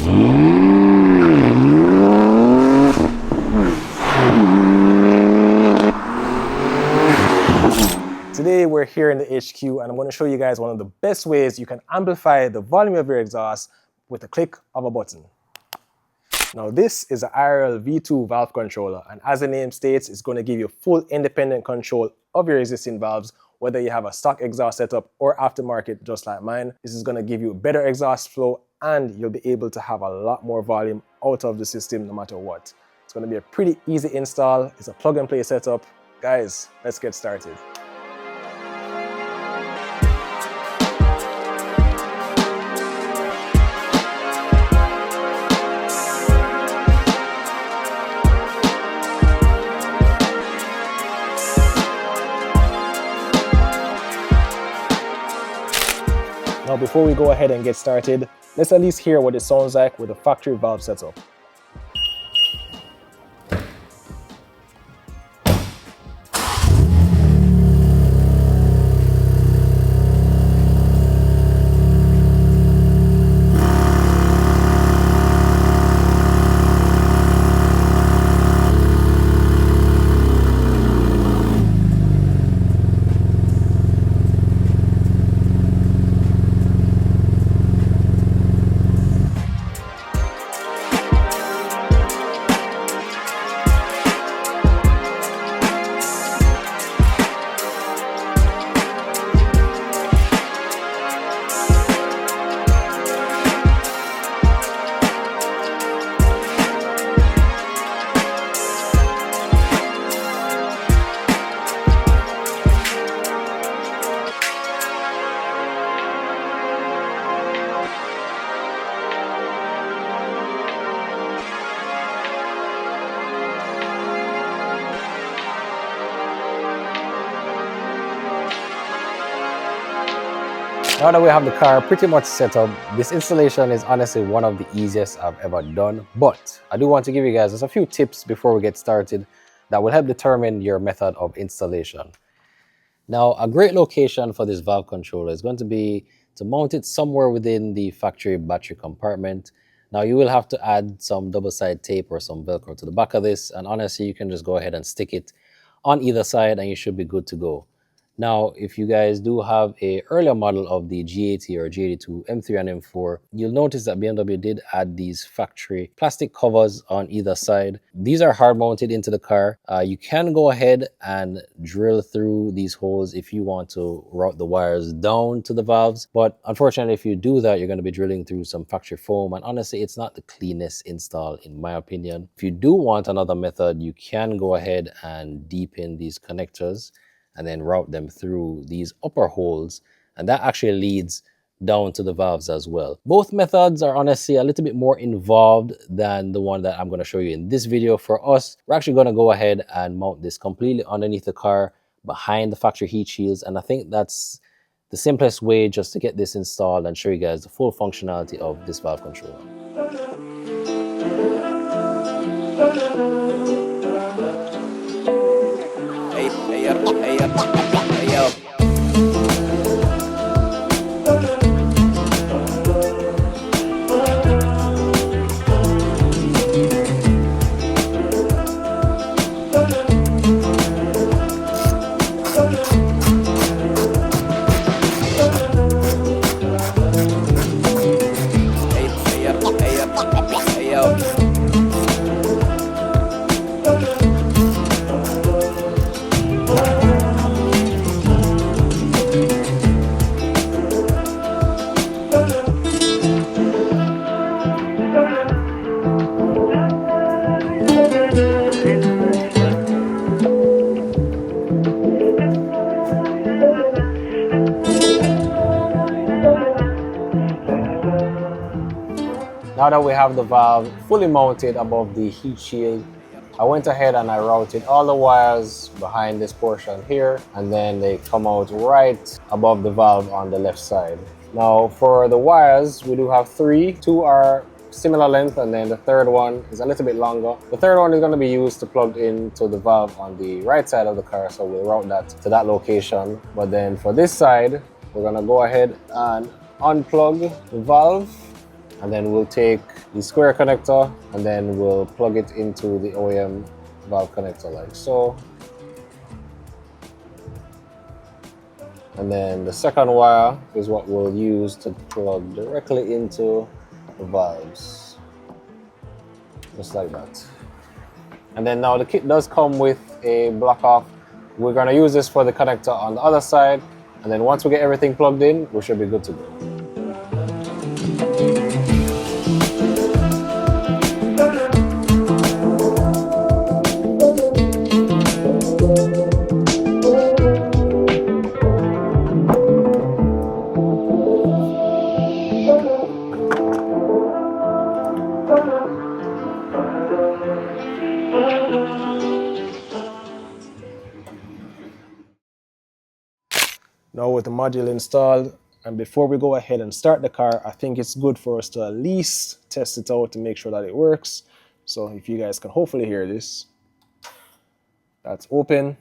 Today we're here in the HQ and I'm going to show you guys one of the best ways you can amplify the volume of your exhaust with a click of a button. Now this is an IRL V2 Valve Controller, and as the name states, it's going to give you full independent control of your existing valves, whether you have a stock exhaust setup or aftermarket just like mine. This is going to give you better exhaust flow and you'll be able to have a lot more volume out of the system no matter what. It's going to be a pretty easy install. It's a plug and play setup. Guys, let's get started. Now before we go ahead and get started, let's at least hear what it sounds like with a factory valve setup. Now that we have the car pretty much set up, this installation is honestly one of the easiest I've ever done. But I do want to give you guys just a few tips before we get started that will help determine your method of installation. Now, a great location for this valve controller is going to be to mount it somewhere within the factory battery compartment. Now, you will have to add some double-side tape or some Velcro to the back of this, and honestly, you can just go ahead and stick it on either side and you should be good to go. Now, if you guys do have an earlier model of the G80 or G82 M3 and M4, you'll notice that BMW did add these factory plastic covers on either side. These are hard mounted into the car. You can go ahead and drill through these holes if you want to route the wires down to the valves. But unfortunately, if you do that, you're going to be drilling through some factory foam. And honestly, it's not the cleanest install in my opinion. If you do want another method, you can go ahead and deepen these connectors and then route them through these upper holes, and that actually leads down to the valves as well. Both methods are honestly a little bit more involved than the one that I'm going to show you in this video. For us, we're actually going to go ahead and mount this completely underneath the car behind the factory heat shields, and I think that's the simplest way just to get this installed and show you guys the full functionality of this valve controller. Hey, yo. Now that we have the valve fully mounted above the heat shield, I went ahead and I routed all the wires behind this portion here, and then they come out right above the valve on the left side. Now for the wires, we do have three. Two are similar length, and then the third one is a little bit longer. The third one is going to be used to plug into the valve on the right side of the car, so we'll route that to that location. But then for this side, we're going to go ahead and unplug the valve, and then we'll take the square connector, and then we'll plug it into the OEM valve connector like so. And then the second wire is what we'll use to plug directly into the valves, just like that. And then now the kit does come with a block off. We're gonna use this for the connector on the other side, and then once we get everything plugged in, we should be good to go. Now with the module installed, and before we go ahead and start the car, I think it's good for us to at least test it out to make sure that it works. So if you guys can hopefully hear this, that's open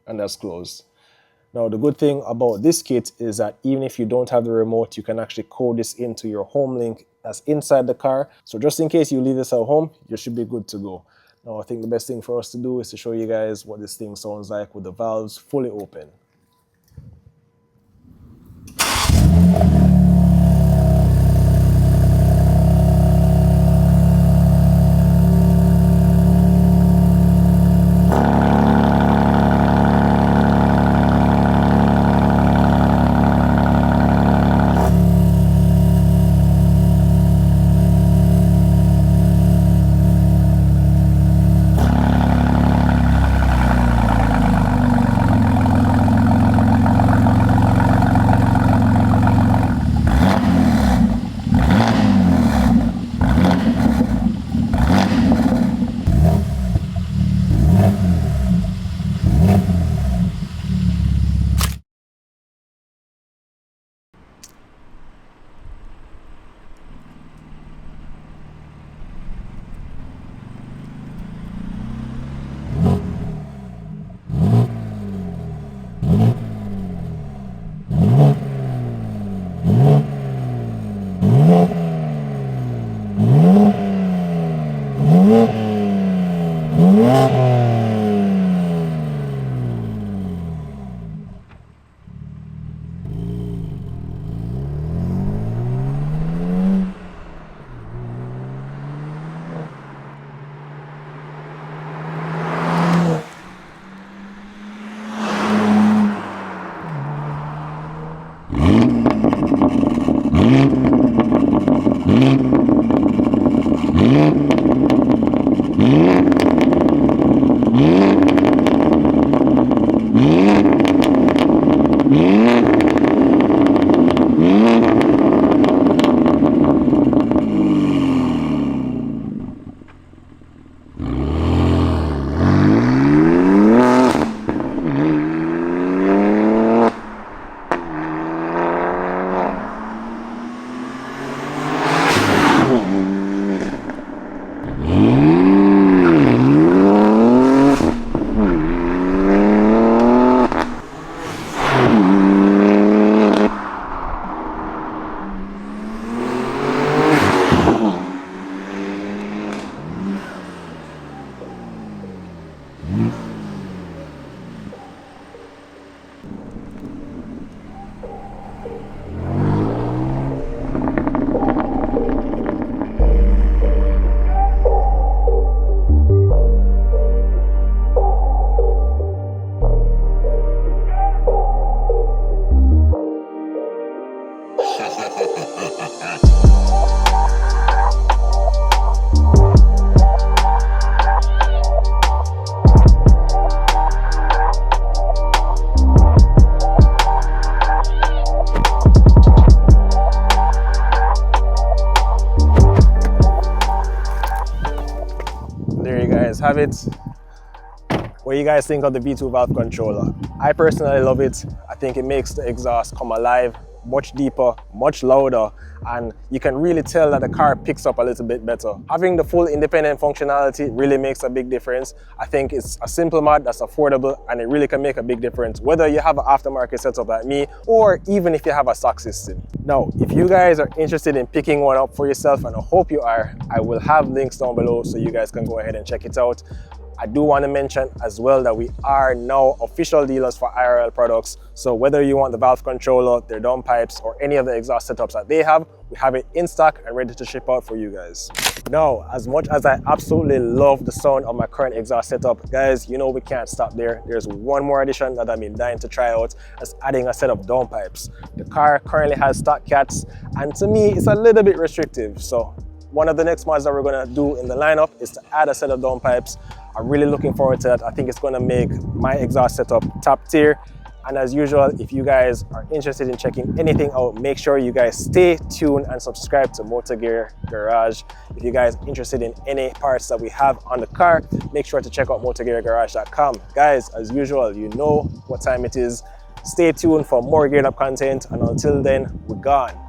and that's closed. Now the good thing about this kit is that even if you don't have the remote, you can actually code this into your home link that's inside the car. So just in case you leave this at home, you should be good to go. Now I think the best thing for us to do is to show you guys what this thing sounds like with the valves fully open. Have it. What do you guys think of the V2 Valve Controller? I personally love it. I think it makes the exhaust come alive much deeper, much louder, and you can really tell that the car picks up a little bit better. Having the full independent functionality really makes a big difference. I think it's a simple mod that's affordable, and it really can make a big difference, whether you have an aftermarket setup like me, or even if you have a stock system. Now, if you guys are interested in picking one up for yourself, and I hope you are, I will have links down below so you guys can go ahead and check it out. I do want to mention as well that we are now official dealers for IRL products. So whether you want the valve controller, their downpipes, or any of the exhaust setups that they have, we have it in stock and ready to ship out for you guys. Now, as much as I absolutely love the sound of my current exhaust setup, guys, you know we can't stop there. There's one more addition that I've been dying to try out, as adding a set of downpipes. The car currently has stock cats, and to me, it's a little bit restrictive. So one of the next mods that we're gonna do in the lineup is to add a set of downpipes. I'm really looking forward to that. I think it's gonna make my exhaust setup top tier. And as usual, if you guys are interested in checking anything out, make sure you guys stay tuned and subscribe to MotoGear Garage. If you guys are interested in any parts that we have on the car, make sure to check out motogeargarage.com. Guys, as usual, you know what time it is. Stay tuned for more geared up content, and until then, we're gone.